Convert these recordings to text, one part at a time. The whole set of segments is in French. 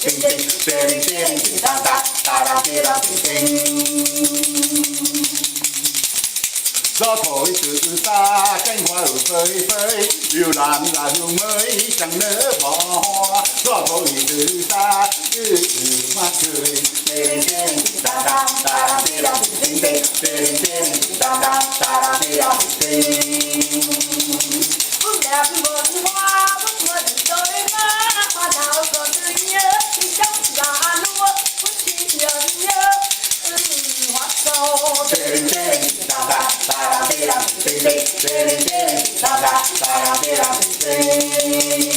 Gió thổi từ xa cánh hoa phơi phới, yêu làm là yêu mới chẳng nỡ bỏ hoa. Gió thổi từ xa từ hoa cười, tên tên ta ta ta tê ra tình tình, tên tên ta ta ta tê ra tình. Bước đẹp vườn hoa, bước vườn đôi má, hoa nào còn tươi nhớ thì trong già lúa, bước chi nhớ nhớ hoa sâu. Tên tên ta ta ta tê ra tình tình, tên tên ta ta ta tê ra tình.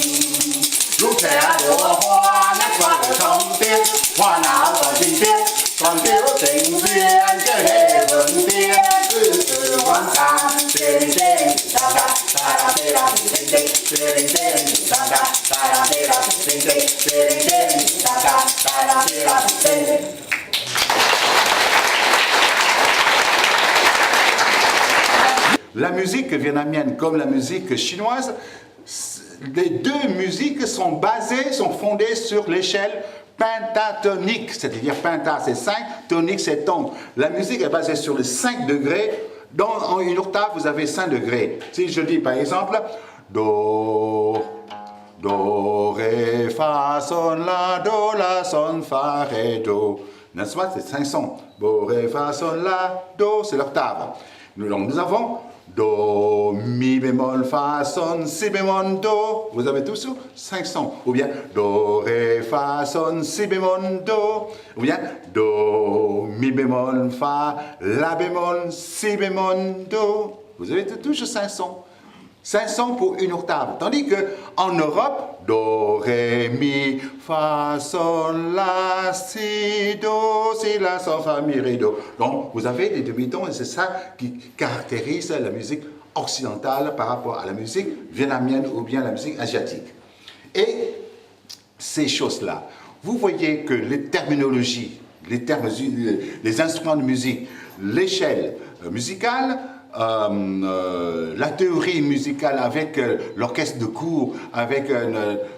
Lúc trẻ đổ hoa nét hoa ở trong tiếng, hoa nào còn tình tiết, còn thiếu tình duyên chơi hệ vườn tiên. Từ hoa sang tên tên ta ta ta tê ra tình tình, tên tên ta ta ta tê ra tình tình, tên tên ta ta ta tê ra tình tình. La musique vietnamienne comme la musique chinoise, les deux musiques sont basées, sont fondées sur l'échelle pentatonique, c'est-à-dire penta c'est 5, tonique c'est ton. La musique est basée sur les 5 degrés. Dans une octave, vous avez 5 degrés. Si je dis par exemple Do, Do, Ré, Fa, Sol, La, Son, Fa, Ré, Do. N'est-ce pas? C'est 5 sons. Do, Ré, Fa, Sol, La, Do, c'est l'octave. Nous avons Do, Mi bémol, Fa, Son, Si bémol, Do. Vous avez tous 5 sons. Ou bien Do, Ré, Fa, Son, Si bémol, Do. Ou bien Do, Mi bémol, Fa, La bémol, Si bémol, Do. Vous avez tous 5 sons. 5 sons pour une octave. Tandis qu'en Europe, Do, Ré, Mi, Fa, Sol, La, Si, Do, Si, La, Sol, Fa, Mi, Ré, Do. Donc, vous avez des demi-tons et c'est ça qui caractérise la musique occidentale par rapport à la musique vietnamienne ou bien la musique asiatique. Et ces choses-là, vous voyez que les terminologies, les termes, les instruments de musique, l'échelle musicale, la théorie musicale avec l'orchestre de cour, avec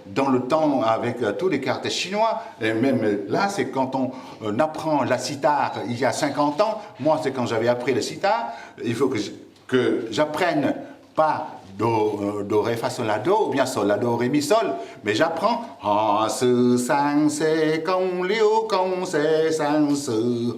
dans le temps avec tous les caractères chinois, et même là c'est quand on apprend la sitar il y a 50 ans, moi c'est quand j'avais appris le sitar, il faut que j'apprenne pas Do, Ré, Fa, Sol, La, Do, ou bien Sol, La, Do, Ré, Mi, Sol, mais j'apprends Ha, Se, Sang, Se, Kong, Liu, Kong, Se, Sang, Se,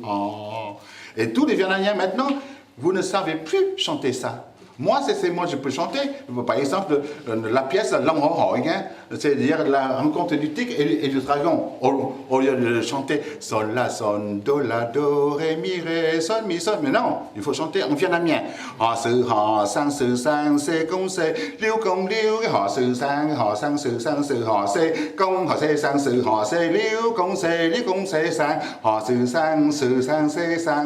Ha. Et tous les Vietnamiens maintenant, vous ne savez plus chanter ça. Moi, moi, je peux chanter. Par exemple, la pièce Long Ho Hoi, c'est-à-dire la rencontre du tigre et du dragon. Au lieu de chanter Sol, La, Son, Do, La, Do, Ré, Mi, Ré, Sol, Mi, Sol. Mais non, il faut chanter en vietnamien. Ha, Sang, Se, Kong, Se, Liu, Kong, Liu, Ha, Sang, Se, Kong, Ha, Sang, Se, Liu, Kong, Se, Sang, Ha,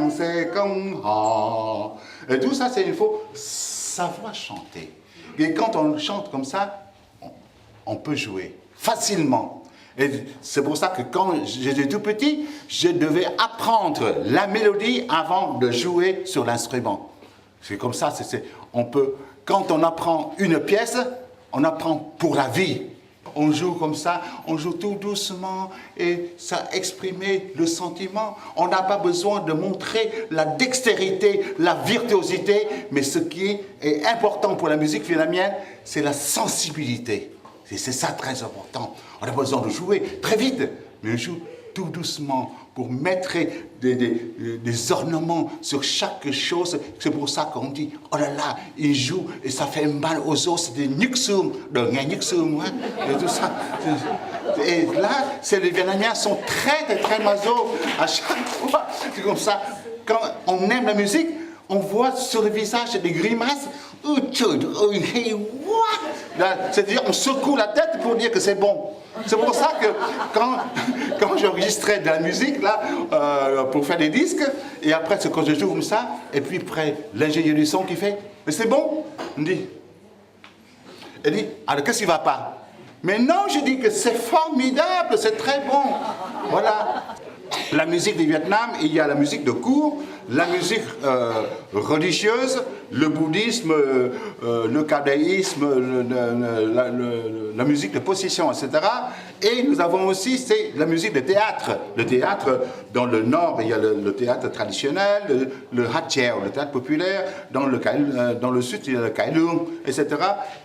Se, Kong, Ha. Et tout ça, c'est il faut savoir chanter. Et quand on chante comme ça, on peut jouer facilement. Et c'est pour ça que quand j'étais tout petit, je devais apprendre la mélodie avant de jouer sur l'instrument. C'est comme ça, on peut, quand on apprend une pièce, on apprend pour la vie. On joue comme ça, on joue tout doucement et ça exprime le sentiment. On n'a pas besoin de montrer la dextérité, la virtuosité, mais ce qui est important pour la musique vietnamienne, c'est la sensibilité. Et c'est ça très important. On a besoin de jouer très vite, mais on joue tout doucement pour mettre des ornements sur chaque chose. C'est pour ça qu'on dit, oh là là, il joue et ça fait mal aux os, c'est des nyuksum, de nyuksum, hein, et tout ça. Et là, les Vietnamiens sont très, très maso à chaque fois. C'est comme ça. Quand on aime la musique, on voit sur le visage des grimaces. C'est-à-dire, on secoue la tête pour dire que c'est bon. C'est pour ça que quand j'enregistrais de la musique, là, pour faire des disques, et après, c'est quand je joue comme ça, et puis après, l'ingénieur du son qui fait, mais c'est bon? Il dit, alors qu'est-ce qui ne va pas? Mais non, je dis que c'est formidable, c'est très bon. Voilà. La musique du Vietnam, il y a la musique de cour, la musique religieuse, le bouddhisme, le cadaïsme, la musique de possession, etc. Et nous avons aussi, c'est la musique de théâtre. Le théâtre, dans le nord, il y a le théâtre traditionnel, le hatcheo, le théâtre populaire. Dans le sud, il y a le kailung, etc.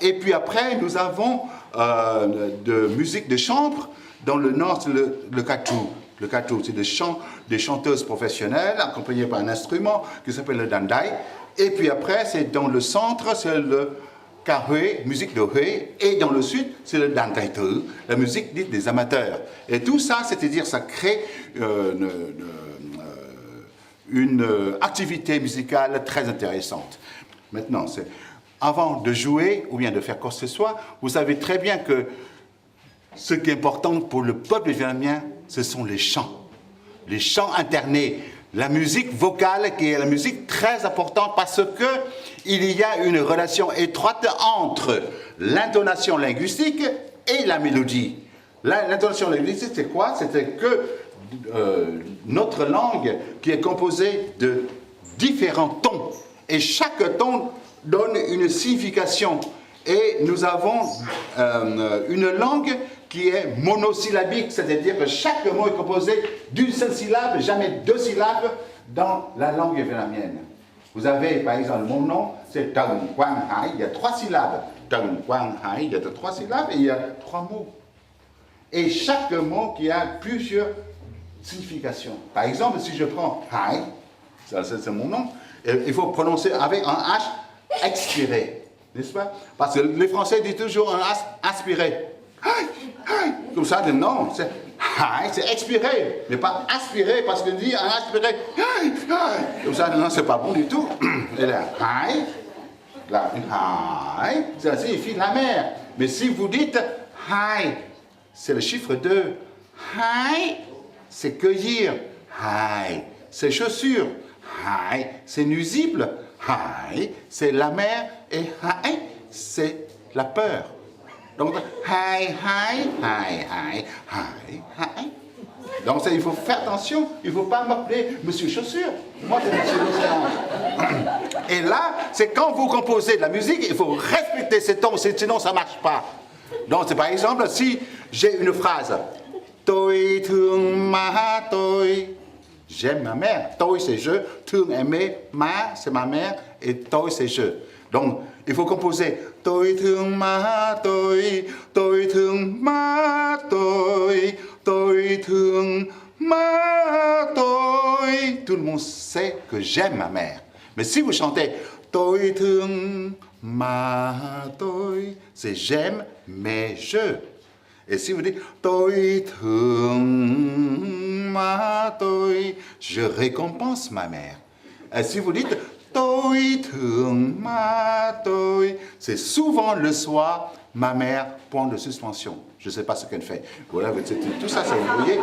Et puis après, nous avons de musique de chambre. Dans le nord, c'est le katu. Le katu, c'est des chanteuses professionnelles accompagnées par un instrument qui s'appelle le dandai. Et puis après, c'est dans le centre, c'est le Kahue, musique de Hui, et dans le sud, c'est le Dantaitu, la musique dite des amateurs. Et tout ça, c'est-à-dire, ça crée une activité musicale très intéressante. Maintenant, avant de jouer ou bien de faire quoi que ce soit, vous savez très bien que ce qui est important pour le peuple vietnamien, ce sont les chants internés. La musique vocale qui est la musique très importante parce que il y a une relation étroite entre l'intonation linguistique et la mélodie. L'intonation linguistique, c'est quoi? C'est que notre langue qui est composée de différents tons et chaque ton donne une signification. Et nous avons une langue qui est monosyllabique, c'est-à-dire que chaque mot est composé d'une seule syllabe, jamais deux syllabes dans la langue vietnamienne. Vous avez, par exemple, mon nom, c'est Tang Quang Hai, il y a 3 syllabes. Tang Quang Hai, il y a 3 syllabes et il y a 3 mots. Et chaque mot qui a plusieurs significations. Par exemple, si je prends Hai, ça c'est mon nom, il faut prononcer avec un H expiré, n'est-ce pas? Parce que les Français disent toujours un H aspiré. Comme ça, non, c'est expiré, mais pas aspiré, parce qu'on dit un aspiré. Comme ça, non, c'est pas bon du tout. Et là, ça signifie la mer. Mais si vous dites c'est le chiffre 2. C'est cueillir. C'est chaussures. C'est nuisible. C'est la mer. Et c'est la peur. Donc, donc il faut faire attention, il ne faut pas m'appeler Monsieur Chaussure. Moi, c'est Monsieur L'Océan. Et là, c'est quand vous composez de la musique, il faut respecter ces tons, sinon ça ne marche pas. Donc, c'est par exemple, si j'ai une phrase, Tôi thương má tôi, j'aime ma mère. Tôi, c'est je, thương aimer, ma, c'est ma mère, et tôi, c'est je. Donc, il faut composer Tôi thương má tôi thương má tôi thương má tôi. Tout le monde sait que j'aime ma mère. Mais si vous chantez Tôi thương má tôi, c'est j'aime, mais je. Et si vous dites Tôi thương má tôi, je récompense ma mère. Et si vous dites Tôi thương má tôi, c'est souvent le soir, ma mère, point de suspension. Je ne sais pas ce qu'elle fait. Voilà, tout ça, vous voyez,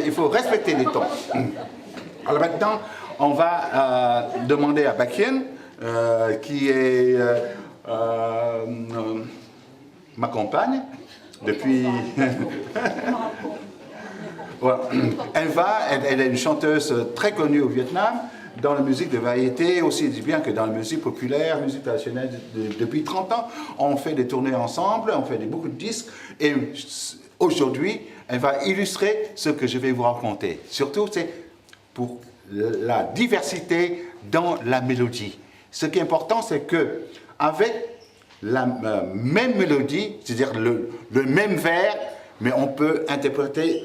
il faut respecter les tons. Alors maintenant, on va demander à Bakien, qui est ma compagne, depuis... Voilà. Elle est une chanteuse très connue au Vietnam, dans la musique de variété, aussi bien que dans la musique populaire, musique traditionnelle. Depuis 30 ans, on fait des tournées ensemble, on fait beaucoup de disques, et aujourd'hui, elle va illustrer ce que je vais vous raconter. Surtout, c'est pour la diversité dans la mélodie. Ce qui est important, c'est que avec la même mélodie, c'est-à-dire le même vers, mais on peut interpréter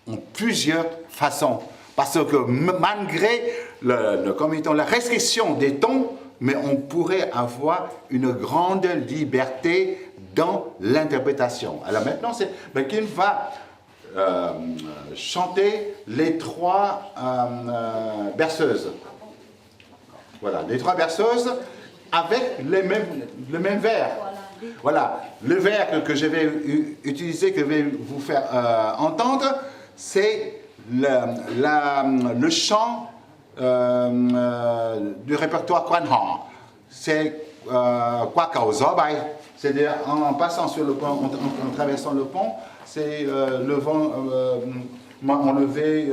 en plusieurs façons. Parce que malgré la restriction des tons, mais on pourrait avoir une grande liberté dans l'interprétation. Alors maintenant, Bakien va chanter les 3 berceuses. Voilà, les 3 berceuses avec le même vers. Voilà, le vers que je vais utiliser, que je vais vous faire entendre, c'est le chant du répertoire Quan Ho. C'est Qua Cầu Gió Bay. C'est-à-dire en passant sur le pont, en traversant le pont, c'est le vent m'a enlevé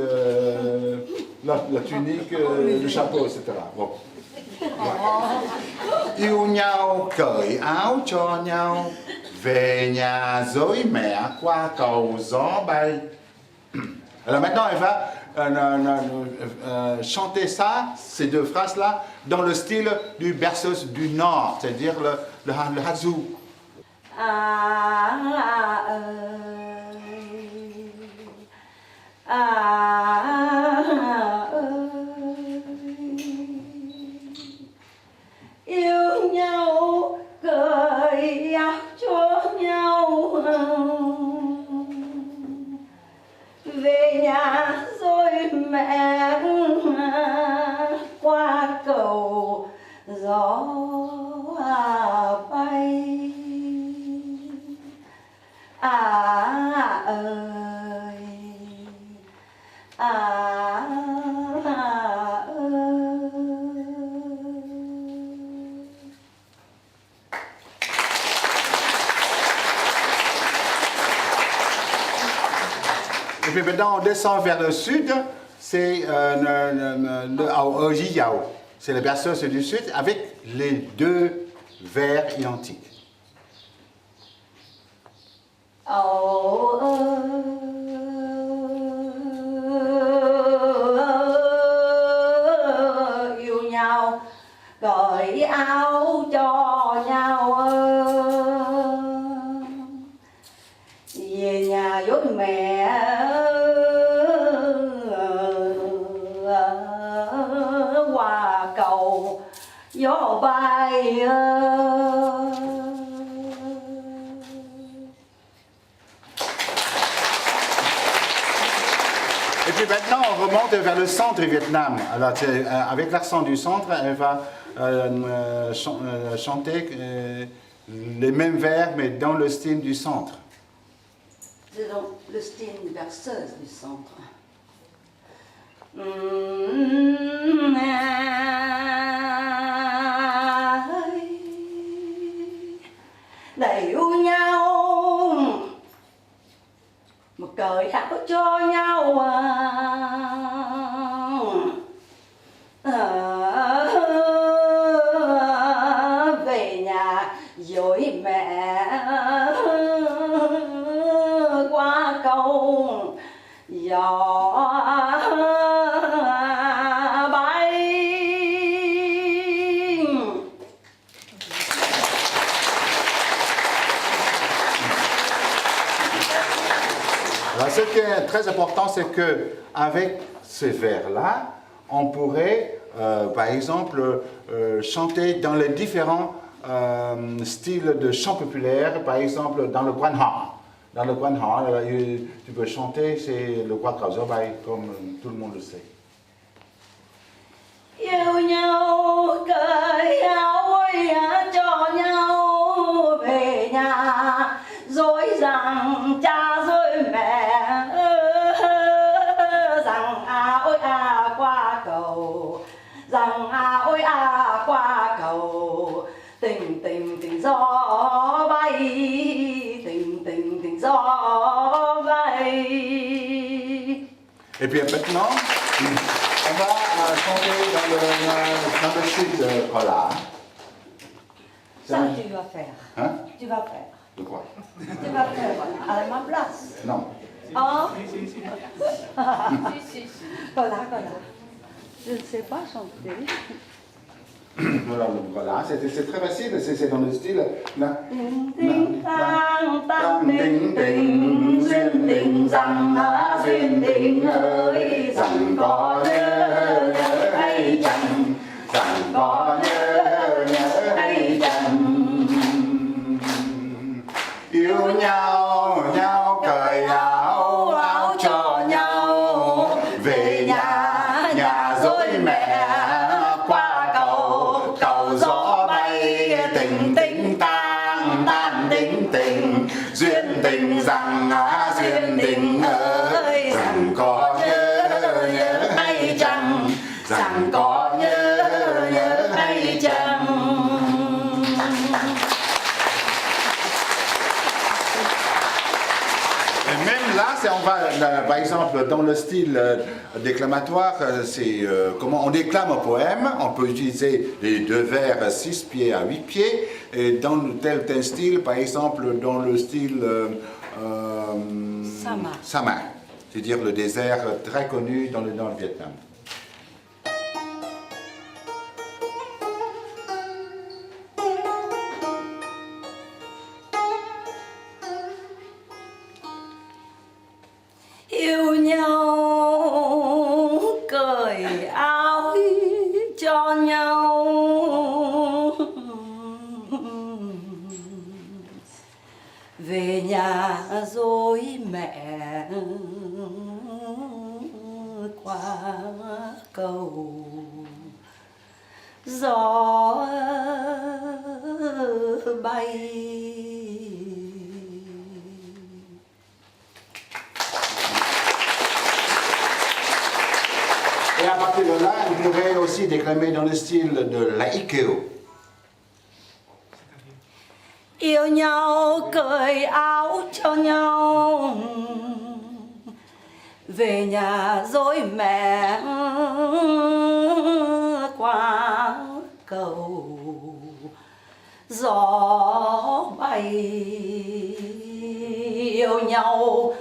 la tunique, le chapeau, etc. Bon. Yêu nhau cởi áo cho nhau, Về nhà dối mẹ qua cầu gió bay. Alors maintenant, elle va chanter ça, ces deux phrases-là, dans le style du berceuse du Nord, c'est-à-dire le hazou. Yêu nhau cởi áo cho nhau về nhà rồi mẹ qua cầu gió bay ơi Et puis maintenant, on descend vers le sud, c'est Yao. C'est la berceuse du sud avec les deux vers identiques. Yêu nhau cởi áo cho nhau về nhà với mẹ qua cầu gió bay Et puis maintenant, on remonte vers le centre du Vietnam. Alors, avec l'accent du centre, elle va chanter les mêmes vers, mais dans le style du centre. C'est donc le style berceuse du centre. Để yêu nhau một cởi áo cho nhau về nhà dối mẹ qua cầu gió bay. Alors, ce qui est très important, c'est que avec ces vers-là, on pourrait, par exemple, chanter dans les différents styles de chant populaire, par exemple dans le Quan Ha. Dans le Quan Ha, tu peux chanter, c'est le Qua Cao Gió Bay, comme tout le monde le sait. Yêu nhau cởi áo cho nhau về nhà dối rằng cha dối mẹ rằng ôi qua cầu rằng ôi qua cầu tình tình tình gió bay tình tình tình gió bay. Et puis maintenant, on va chanter dans le sud voilà. Ça tu vas faire. Hein? Tu vas faire. De quoi? Tu vas faire à ma place. Non. Ah. Voilà. Je ne sais pas chanter. Voilà, voilà. C'est très facile, c'est dans le style. Tình tang tang tình tình duyên tình rằng duyên tình ơi rằng có nhớ nhớ hay chẳng rằng có nhớ nhớ hay chẳng Yêu nhau nhau cởi áo áo cho nhau về nhà nhà dối mẹ qua cầu cầu gió bay tình tình tang tan tình tình duyên tình rằng duyên tình ơi rằng có nhớ nhớ hay chẳng rằng có nhớ nhớ hay chẳng. Et même là, on va, là, par exemple, dans le style déclamatoire, c'est comment on déclame un poème. On peut utiliser les deux vers 6 pieds à 8 pieds. Et dans tel style, par exemple, dans le style Sama, c'est-à-dire le désert très connu dans le nord du Vietnam. Yêu nhau cởi áo cho nhau, về nhà dối mẹ qua cầu, gió bay. Et à partir de là, on pourrait aussi déclamer dans le style de l'Aikeo. Yêu nhau cởi áo cho nhau, về nhà dối mẹ qua cầu, gió bay. Yêu nhau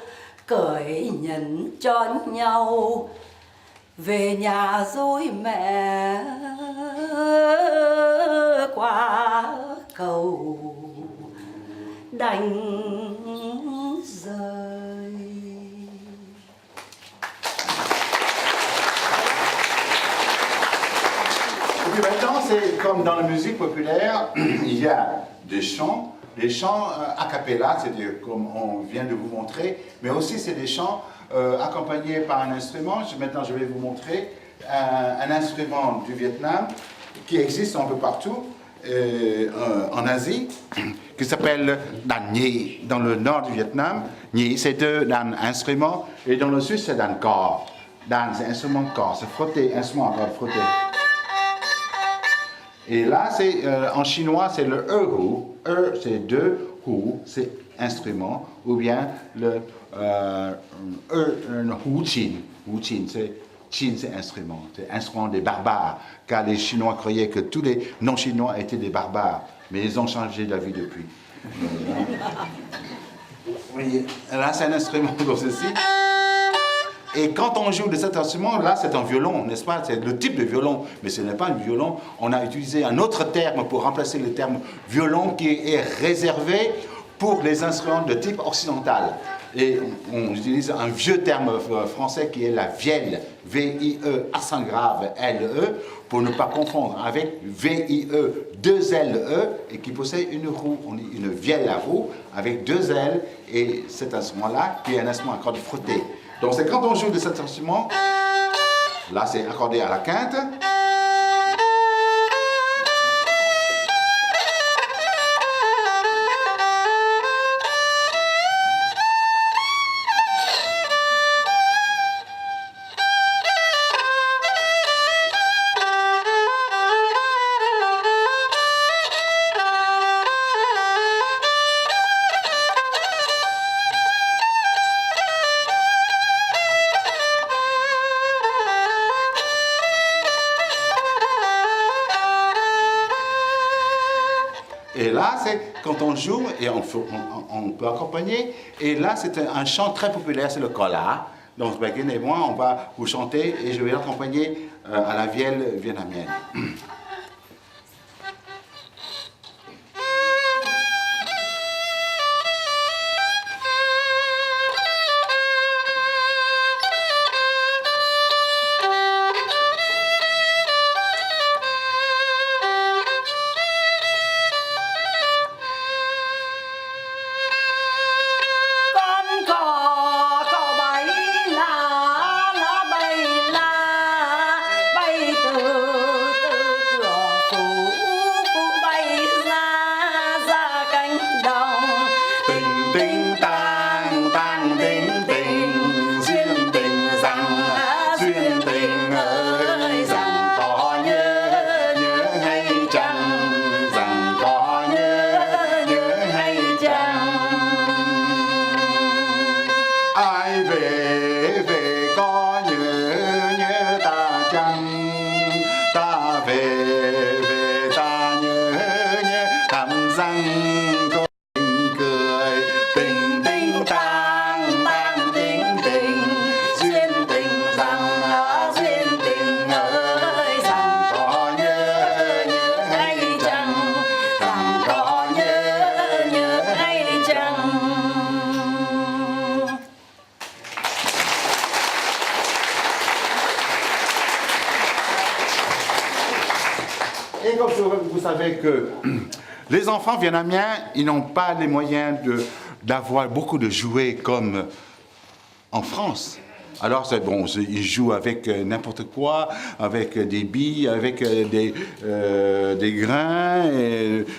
cởi nhẫn cho nhau, về nhà dối mẹ qua cầu, đành rời. Et puis maintenant, c'est comme dans la musique populaire, il y a des chants a cappella, c'est-à-dire comme on vient de vous montrer, mais aussi c'est des chants accompagnés par un instrument. Maintenant, je vais vous montrer un instrument du Vietnam qui existe un peu partout en Asie, qui s'appelle Dan Nhi, dans le nord du Vietnam. Nhi, c'est deux Dan instruments, et dans le sud, c'est Dan Cor. Dan, c'est instrument de corps, c'est frotter, instrument à cordes frotter. Et là, c'est en chinois, c'est le hu. C'est deux, hu, c'est instrument, ou bien le hu chin. Hu chin, c'est chin, c'est instrument. C'est instrument des barbares, car les Chinois croyaient que tous les non-chinois étaient des barbares, mais ils ont changé d'avis depuis. Oui, là, c'est un instrument comme ceci. Et quand on joue de cet instrument, là, c'est un violon, n'est-ce pas? C'est le type de violon, mais ce n'est pas un violon. On a utilisé un autre terme pour remplacer le terme violon qui est réservé pour les instruments de type occidental. Et on utilise un vieux terme français qui est la vielle, V-I-E, accent grave, L-E, pour ne pas confondre avec V-I-E, deux L-E, et qui possède une roue. On dit une vielle à roue avec deux L, et cet instrument-là, qui est un instrument à cordes frottées. Donc c'est quand on joue de cet instrument, là c'est accordé à la quinte. Et là, c'est quand on joue et on peut accompagner. Et là, c'est un chant très populaire, c'est le kola. Donc, Begin et moi, on va vous chanter et je vais l'accompagner à la vielle vietnamienne. Et comme vous savez que les enfants vietnamiens, ils n'ont pas les moyens d'avoir beaucoup de jouets comme en France. Alors, c'est bon, ils jouent avec n'importe quoi, avec des billes, avec des grains,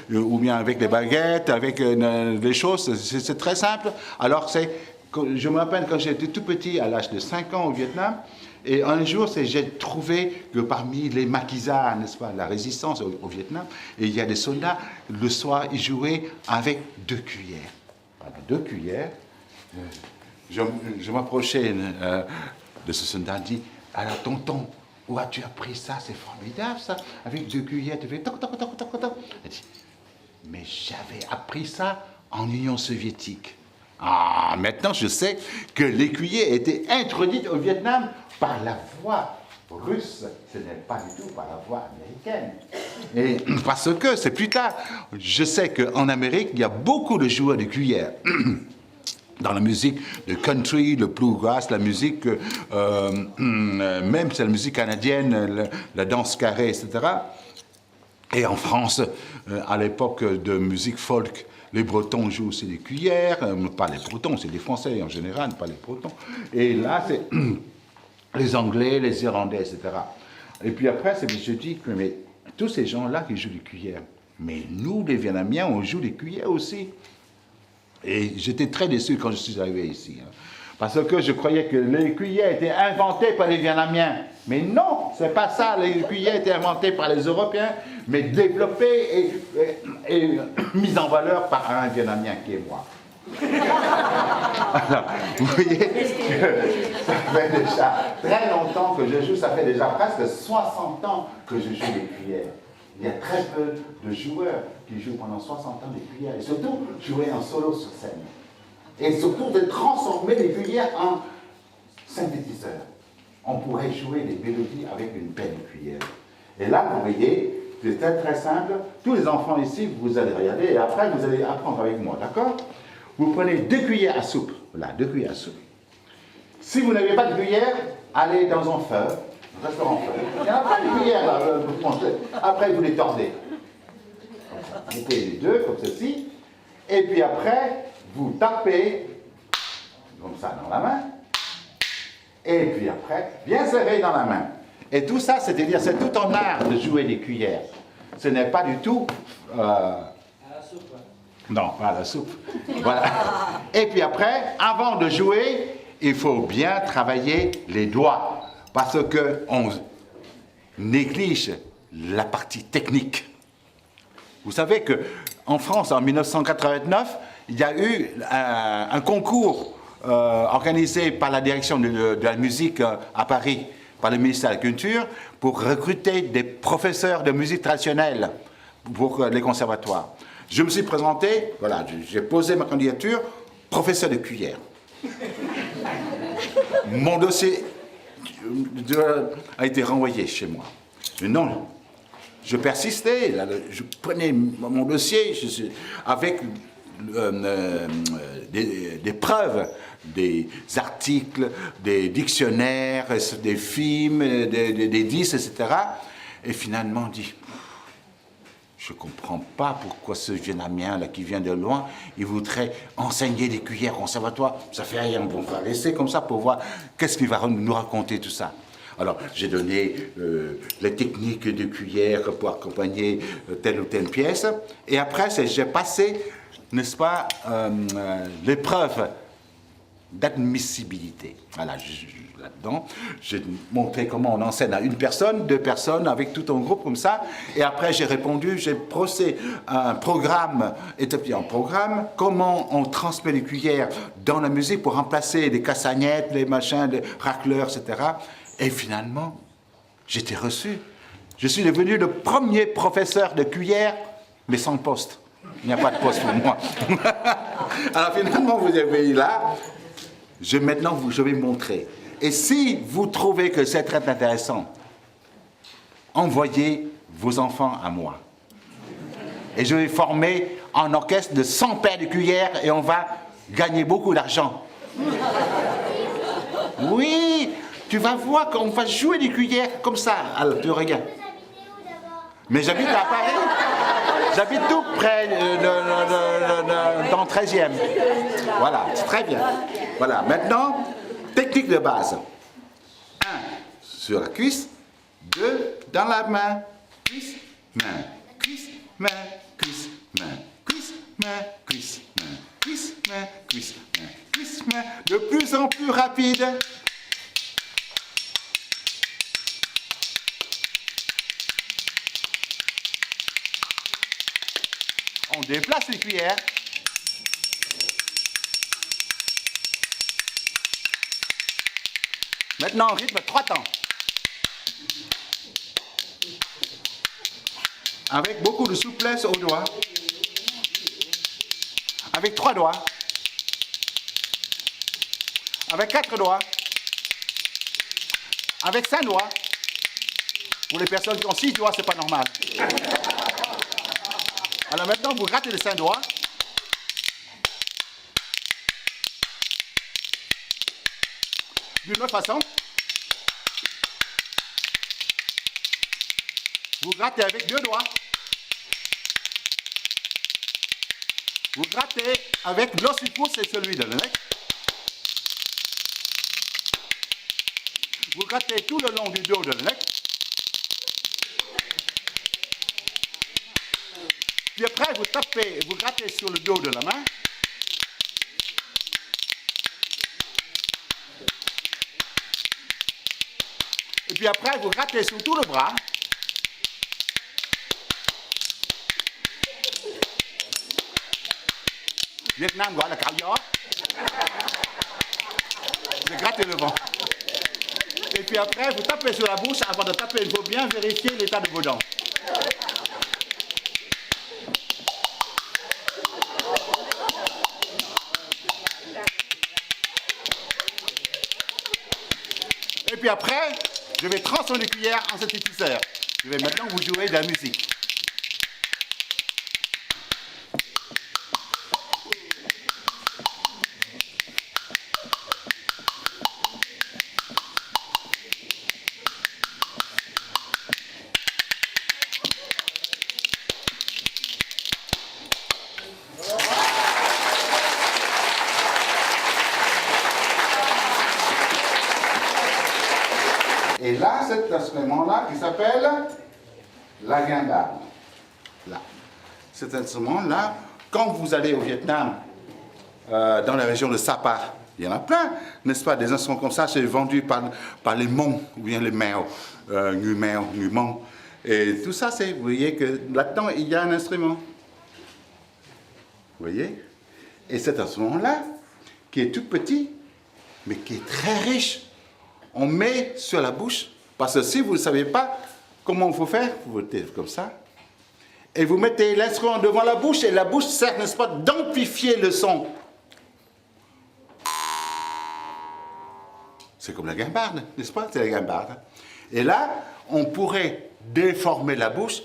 ou bien avec des baguettes, avec des choses. C'est très simple. Alors, je me rappelle quand j'étais tout petit, à l'âge de 5 ans au Vietnam, et un jour, j'ai trouvé que parmi les maquisards, n'est-ce pas, la résistance au Vietnam, et il y a des soldats, le soir, ils jouaient avec 2 cuillères. Voilà, 2 cuillères. Je m'approchais de ce soldat et dit, alors tonton, où as-tu appris ça? C'est formidable ça, avec 2 cuillères, tu fais toc toc toc toc toc. Il dit, mais j'avais appris ça en Union soviétique. Ah, maintenant je sais que les cuillères étaient introduites au Vietnam par la voie russe, ce n'est pas du tout par la voie américaine. Et parce que c'est plus tard, je sais qu'en Amérique, il y a beaucoup de joueurs de cuillères. Dans la musique de country, le bluegrass, la musique, même c'est la musique canadienne, la danse carrée, etc. Et en France, à l'époque de musique folk, les Bretons jouent aussi des cuillères, pas les Bretons, c'est les Français en général, pas les Bretons. Et là, c'est les Anglais, les Irlandais, etc. Et puis après, je dis que mais, tous ces gens-là qui jouent des cuillères, mais nous, les Vietnamiens, on joue des cuillères aussi. Et j'étais très déçu quand je suis arrivé ici. Parce que je croyais que les cuillères étaient inventées par les Vietnamiens. Mais non, c'est pas ça. Les cuillères étaient inventées par les Européens, mais développées et mises en valeur par un Vietnamien qui est moi. Alors, vous voyez que ça fait déjà très longtemps que je joue. Ça fait déjà presque 60 ans que je joue les cuillères. Il y a très peu de joueurs qui jouent pendant 60 ans des cuillères, et surtout jouer en solo sur scène. Et surtout de transformer les cuillères en synthétiseurs. On pourrait jouer des mélodies avec une belle cuillère. Et là, vous voyez, c'est très simple. Tous les enfants ici, vous allez regarder, et après, vous allez apprendre avec moi, d'accord? Vous prenez 2 cuillères à soupe. Voilà, 2 cuillères à soupe. Si vous n'avez pas de cuillère, allez dans un feu. Restaurant. Il n'y en a pas de cuillère là, après vous les tordez. Vous mettez les 2 comme ceci, et puis après vous tapez comme ça dans la main, et puis après bien serré dans la main. Et tout ça, c'est-à-dire c'est tout un art de jouer des cuillères. Ce n'est pas du tout à la soupe. Non, pas à la soupe. Voilà. Et puis après, avant de jouer, il faut bien travailler les doigts. Parce qu'on néglige la partie technique. Vous savez qu'en France, en 1989, il y a eu un concours organisé par la direction de la musique à Paris, par le ministère de la Culture, pour recruter des professeurs de musique traditionnelle pour les conservatoires. Je me suis présenté, voilà, j'ai posé ma candidature, professeur de cuillère. Mon dossier a été renvoyé chez moi. Mais non, je persistais, je prenais mon dossier avec des preuves, des articles, des dictionnaires, des films, des disques, etc. Et finalement, on dit, je ne comprends pas pourquoi ce Vietnamien là, qui vient de loin, il voudrait enseigner des cuillères au conservatoire. Ça fait rien, on va laisser comme ça pour voir qu'est-ce qu'il va nous raconter tout ça. Alors, j'ai donné les techniques de cuillère pour accompagner telle ou telle pièce. Et après, j'ai passé, n'est-ce pas, l'épreuve d'admissibilité. Voilà, là-dedans, j'ai montré comment on enseigne à 1 personne, 2 personnes, avec tout un groupe comme ça. Et après, j'ai répondu, j'ai procédé un programme, établi un programme, comment on transmet les cuillères dans la musique pour remplacer les castagnettes, les machins, les racleurs, etc. Et finalement, j'étais reçu. Je suis devenu le premier professeur de cuillère, mais sans poste. Il n'y a pas de poste pour moi. Alors finalement, vous avez là, maintenant, je vais montrer. Et si vous trouvez que c'est très intéressant, envoyez vos enfants à moi. Et je vais former un orchestre de 100 paires de cuillères et on va gagner beaucoup d'argent. Oui, tu vas voir qu'on va jouer des cuillères comme ça. Alors, tu regardes. Mais j'habite à Paris. J'habite tout près, dans le 13e. Voilà, c'est très bien. Voilà, maintenant, technique de base. 1 sur la cuisse, 2 dans la main. Cuisse, main, cuisse, main, cuisse, main, cuisse, main, cuisse, main, cuisse, main, cuisse, main, cuisse, main. De plus en plus rapide. On déplace les cuillères. Maintenant, en rythme 3 temps. Avec beaucoup de souplesse aux doigts. Avec 3 doigts. Avec 4 doigts. Avec 5 doigts. Pour les personnes qui ont 6 doigts, c'est pas normal. Alors maintenant, vous grattez les 5 doigts. D'une autre façon. Vous grattez avec 2 doigts. Vous grattez avec l'os du pouce et celui de l'index. Vous grattez tout le long du dos de l'index. Puis après, vous tapez, vous grattez sur le dos de la main. Et puis après, vous grattez sur tout le bras. Vietnam, gọi là cạo gió. Vous grattez le vent. Et puis après, vous tapez sur la bouche. Avant de taper, il faut bien vérifier l'état de vos dents. Et puis après, je vais transformer les cuillères en synthétiseur. Je vais maintenant vous jouer de la musique. Et là, cet instrument-là qui s'appelle la guimbarde. Là. Cet instrument-là, quand vous allez au Vietnam, dans la région de Sapa, il y en a plein, n'est-ce pas, des instruments comme ça, c'est vendu par les Hmong, ou bien les Mèo, Ngu Mèo, Ngu Hmong. Et tout ça, vous voyez que là-dedans, il y a un instrument. Vous voyez? Et cet instrument-là, qui est tout petit, mais qui est très riche, on met sur la bouche, parce que si vous ne savez pas comment il faut faire, vous mettez comme ça, et vous mettez l'instrument devant la bouche, et la bouche sert, n'est-ce pas, d'amplifier le son. C'est comme la guimbarde, n'est-ce pas? C'est la guimbarde. Et là, on pourrait déformer la bouche,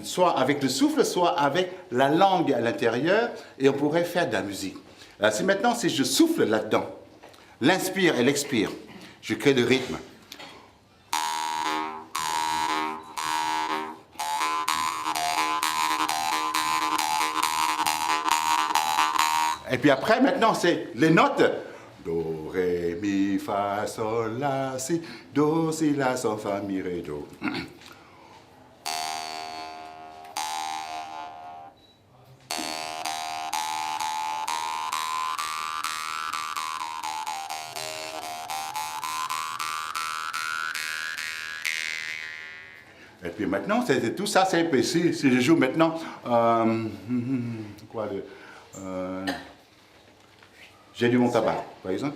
soit avec le souffle, soit avec la langue à l'intérieur, et on pourrait faire de la musique. Alors, maintenant, si je souffle là-dedans, l'inspire et l'expire, je crée le rythme. Et puis après, maintenant, c'est les notes. Do, ré, mi, fa, sol, la, si. Do, si, la, sol, fa, mi, ré, do. Et puis maintenant, tout ça, c'est si je joue maintenant, j'ai du mon tabac, par exemple.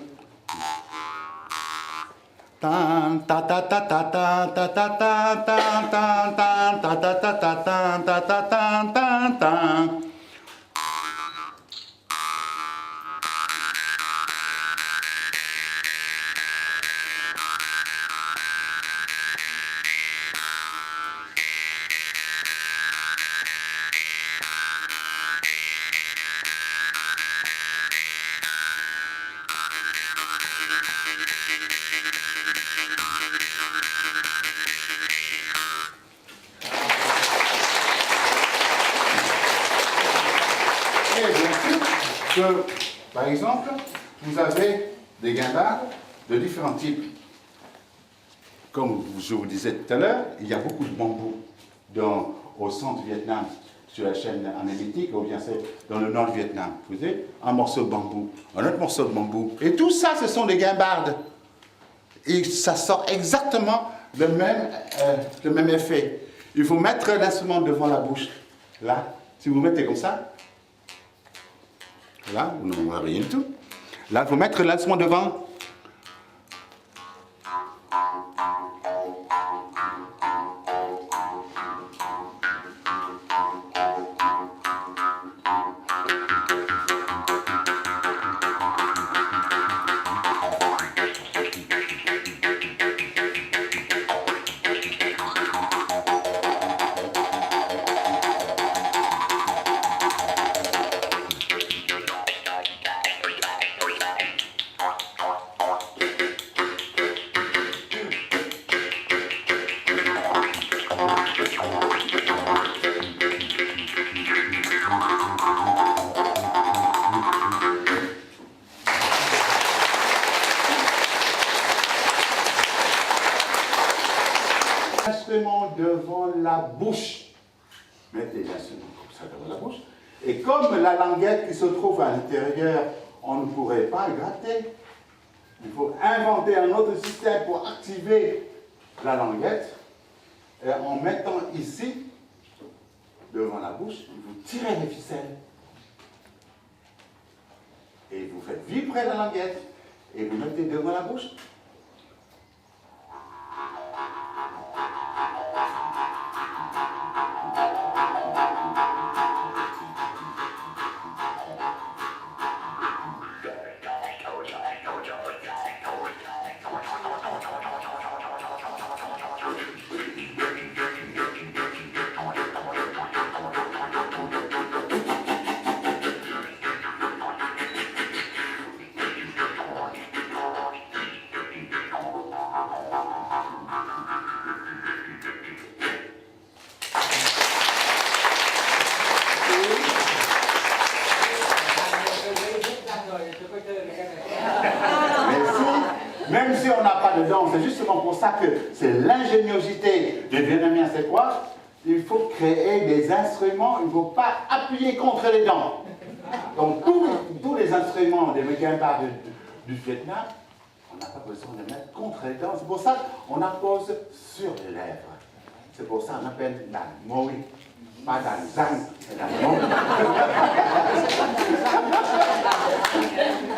Tan ta ta ta ta ta ta ta ta ta ta ta ta ta ta ta ta ta ta ta. Parce que, par exemple, vous avez des guimbardes de différents types. Comme je vous disais tout à l'heure, il y a beaucoup de bambou au centre du Vietnam, sur la chaîne anélitique, ou bien c'est dans le nord du Vietnam. Vous voyez, un morceau de bambou, un autre morceau de bambou. Et tout ça, ce sont des guimbardes. Et ça sort exactement le même effet. Il faut mettre l'instrument devant la bouche. Là, si vous mettez comme ça, là, vous n'en voyez rien du tout. Là, il faut mettre l'instrument devant. L'instrument devant la bouche. Mettez l'instrument comme ça devant la bouche. Et comme la languette qui se trouve à l'intérieur, on ne pourrait pas gratter. Il faut inventer un autre système pour activer la languette. Et en mettant ici, devant la bouche, vous tirez les ficelles. Et vous faites vibrer la languette. Et vous mettez devant la bouche. Même si on n'a pas de dents, c'est justement pour ça que c'est l'ingéniosité des Vietnamiens, c'est quoi? Il faut créer des instruments, il ne faut pas appuyer contre les dents. Donc tous les instruments des guimbardes du Vietnam, on n'a pas besoin de mettre contre les dents. C'est pour ça qu'on appose sur les lèvres. C'est pour ça qu'on appelle la moi. Pas dans le zang, c'est dans le moi.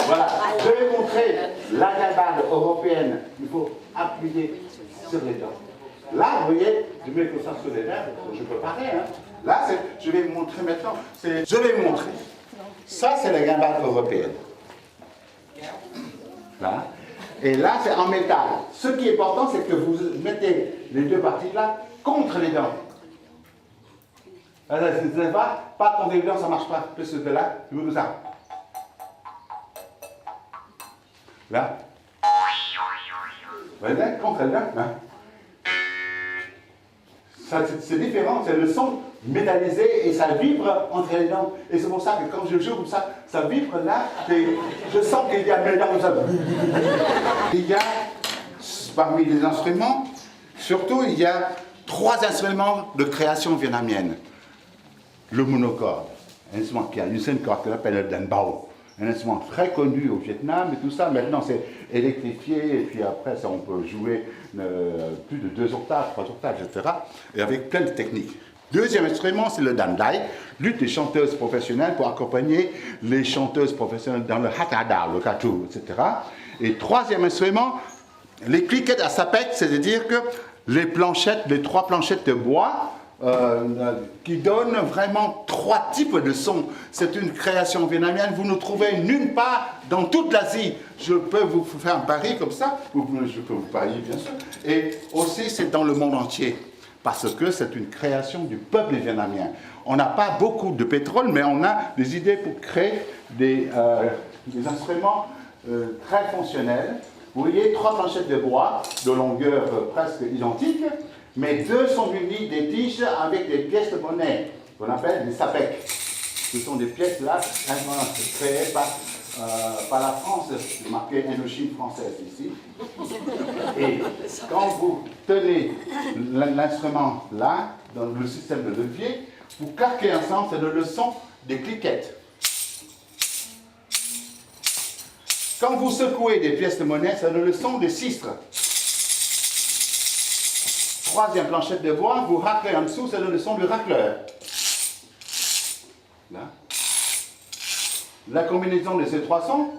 Voilà, je vais montrer la guimbarde européenne. Il faut appuyer sur les dents. Là, vous voyez, je mets comme ça sur les lèvres, je peux parler. Hein. Là, je vais vous montrer maintenant. Je vais vous montrer. Ça, c'est la guimbarde européenne. Là. Et là, c'est en métal. Ce qui est important, c'est que vous mettez les deux parties là contre les dents. Pas contre les dents, ça ne marche pas. Plus de là, je vous ça. Là. Vous voyez, contre les dents. Hein. C'est différent, c'est le son métallisé et ça vibre entre les dents. Et c'est pour ça que quand je joue comme ça, ça vibre là, et je sens qu'il y a mes dents comme ça. Il y a, parmi les instruments, surtout il y a 3 instruments de création vietnamienne. Le monocorde, un instrument qui a une seule corde qu'on appelle le Dan Bao. Un instrument très connu au Vietnam et tout ça. Maintenant, c'est électrifié et puis après, ça, on peut jouer plus de 2 octaves, 3 octaves, etc. Et avec plein de techniques. Deuxième instrument, c'est le Dan Dai, lutte des chanteuses professionnelles pour accompagner les chanteuses professionnelles dans le Hakada, le Katu, etc. Et troisième instrument, les cliquettes à sapec, c'est-à-dire que les 3 planchettes de bois, qui donne vraiment 3 types de sons. C'est une création vietnamienne, vous ne trouvez nulle part dans toute l'Asie. Je peux vous faire un pari comme ça, je peux vous parier bien sûr. Et aussi c'est dans le monde entier, parce que c'est une création du peuple vietnamien. On n'a pas beaucoup de pétrole, mais on a des idées pour créer des instruments très fonctionnels. Vous voyez 3 planchettes de bois de longueur presque identique, mais 2 sont munis des tiges avec des pièces de monnaie, qu'on appelle des sapecs. Ce sont des pièces là, créées par la France, marqué Indochine française ici. Et quand vous tenez l'instrument là, dans le système de levier, vous claquez ensemble, c'est le son des cliquettes. Quand vous secouez des pièces de monnaie, c'est le son des sistres. Troisième planchette de bois, vous raclez en dessous, c'est le son du racleur. Là. La combinaison de ces trois sons,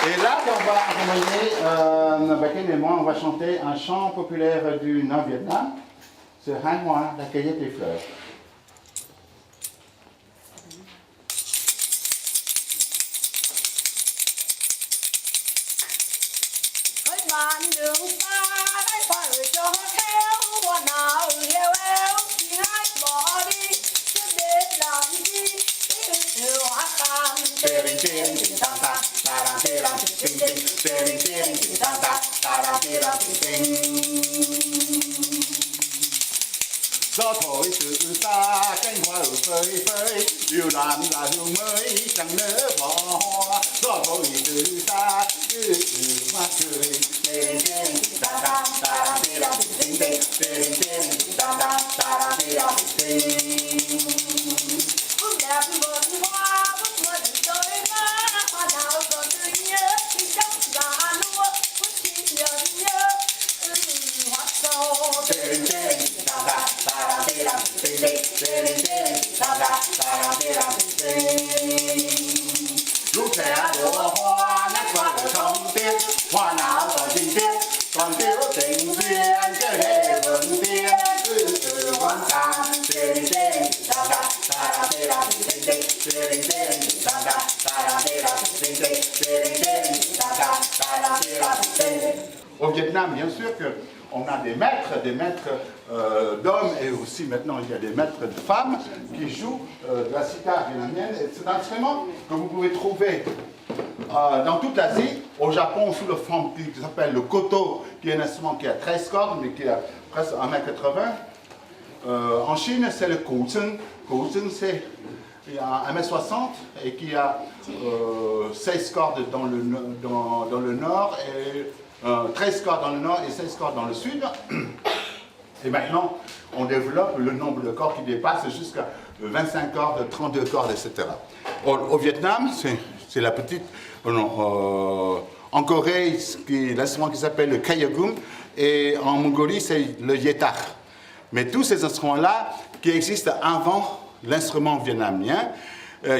et là, on va accompagner, Bakken et moi, on va chanter un chant populaire du Nord-Vietnam, c'est Hein Hoa, la cueillette des fleurs. Bạn đường xa hãy phải cho theo hoa nào leo eo thì hãy bỏ đi chứ đến làm gì để hoa tàn Tering tering ting tang tang, tarang terang ting ting, tering tering ting tang tang, tarang terang ting ting. Gió thổi từ xa, cánh hoa ở phơi phới, yêu đàn là hương mới, chẳng nỡ bỏ hoa. Gió thổi từ xa, hoa cười. Tering tering ting tang tang, tarang terang ting ting, tering tering ting tang tang, tarang terang ting ting. bước đẹp vườn hoa bước mưa đừng tới ngã hoa nào còn tươi nhớ thì trong già lúa bước chi nhớ hoa sâu. Tering tering ting tang tang, tarang terang ting ting, tering tering ting tang tang, tarang terang ting ting. Lúc trẻ đóa hoa nét hoa ở trong tiếng, hoa nào còn tình tiết, còn thiếu tình duyên cái hệ vườn tiên. Hoa tàn, tering tering ting tang tang, tarang terang ting ting, tering tering ting tang tang, tarang terang ting ting, tering tering ting tang tang, tarang terang ting ting. Au Vietnam, bien sûr qu'on a des maîtres d'hommes et aussi maintenant il y a des maîtres de femmes qui jouent de la sitar vietnamienne. C'est un instrument que vous pouvez trouver dans toute l'Asie, au Japon sous le forme qui s'appelle le koto, qui est un instrument qui a 13 cordes mais qui a presque 1,80 m. En Chine c'est le guzheng. Guzheng c'est il y a 1,60 m et qui a 16 cordes dans le nord et 13 cordes dans le nord et 16 cordes dans le sud. Et maintenant, on développe le nombre de cordes qui dépasse jusqu'à 25 cordes, 32 cordes, etc. Au Vietnam, c'est la petite... en Corée, l'instrument qui s'appelle le kayagum, et en Mongolie, c'est le yetar. Mais tous ces instruments-là, qui existent avant l'instrument vietnamien,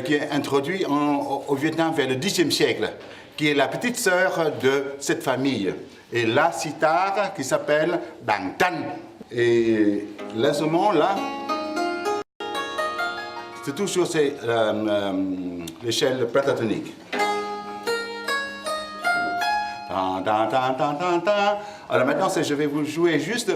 qui est introduit au Vietnam vers le Xe siècle, qui est la petite sœur de cette famille. Et la sitar qui s'appelle Bang Tan. Et l'instrument là, c'est toujours l'échelle pentatonique. Alors maintenant, je vais vous jouer juste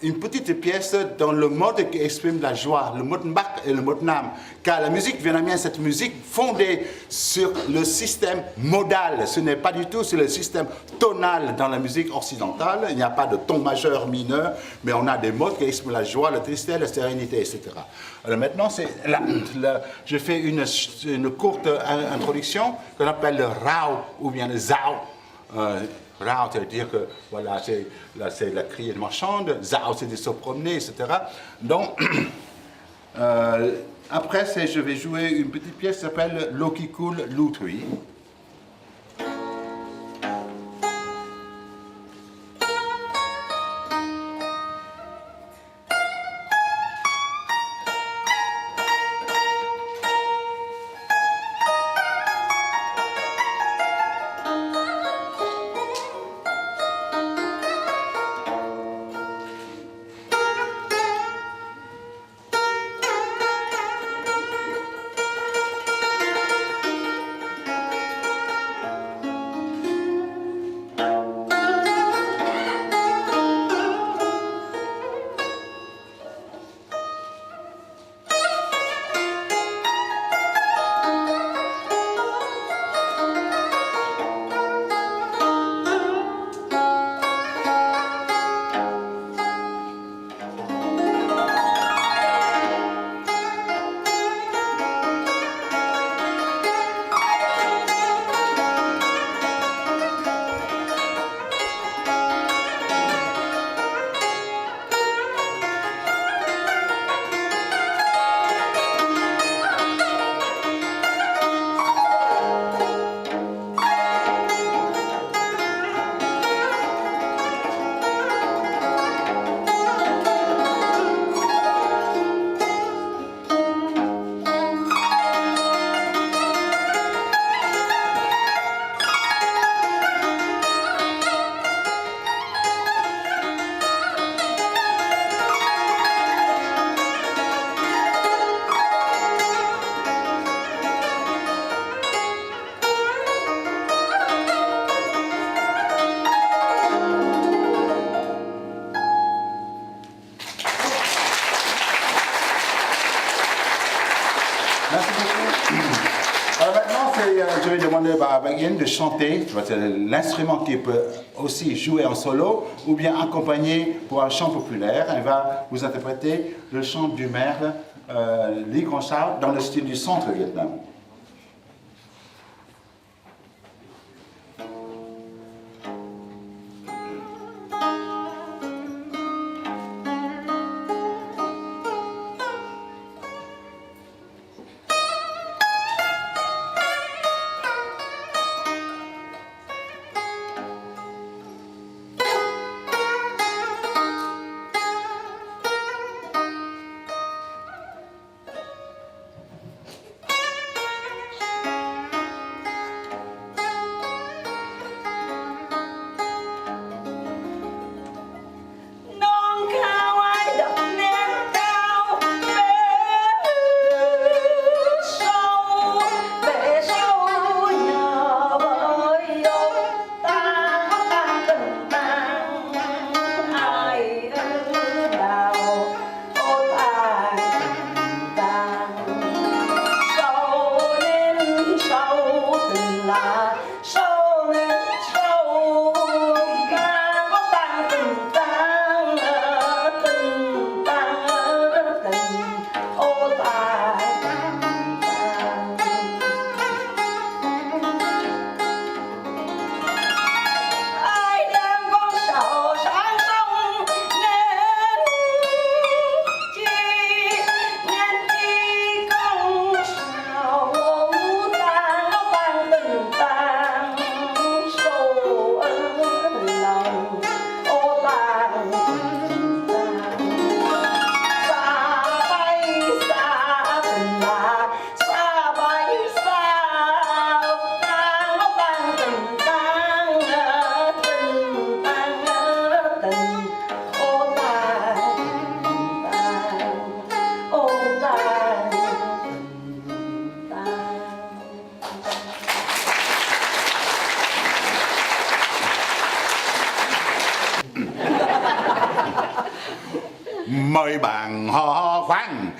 une petite pièce dans le mode qui exprime la joie, le mode Mbak et le mode Nam. Car la musique vietnamienne, cette musique fondée sur le système modal. Ce n'est pas du tout sur le système tonal dans la musique occidentale. Il n'y a pas de ton majeur, mineur, mais on a des modes qui expriment la joie, la tristesse, la sérénité, etc. Alors maintenant, je fais une courte introduction qu'on appelle le Rao ou bien le Zao. Rao, c'est-à-dire que voilà, c'est la criée marchande, Zao, c'est de se promener, etc. Donc, après, je vais jouer une petite pièce qui s'appelle L'eau qui coule, l'eau tui. je vais demander à Baguen de chanter, c'est l'instrument qui peut aussi jouer en solo ou bien accompagner pour un chant populaire. Elle va vous interpréter le chant du maire Ly Grand Charles dans le style du centre Vietnam. Mời bạn hò khoan,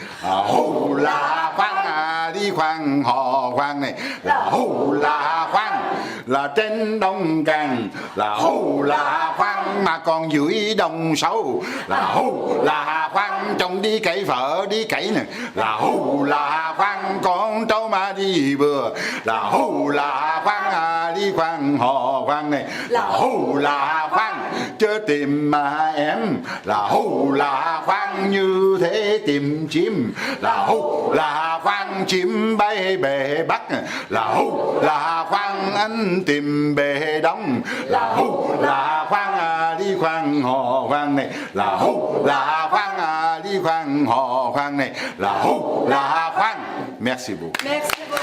hù là khoan, đi khoan hò khoan này là hù là khoan, là trên đông càng là hù là khoan, mà còn dưới đồng sâu là hù là khoan, chồng đi cậy vợ đi cậy nè là hù là khoan, con trâu mà đi bừa là hù là khoan, đi khoan hò khoan này là hù là khoan, chớ tìm mà em là hù là khoan, như thế tìm chim là hù là khoan, chim bay bề bắc là hù là khoan, anh tìm bề đông là hù là khoan, đi khoan hò khoan này là hù là khoan, đi khoan hò khoan này là hù là khoan. Merci beaucoup. Merci beaucoup.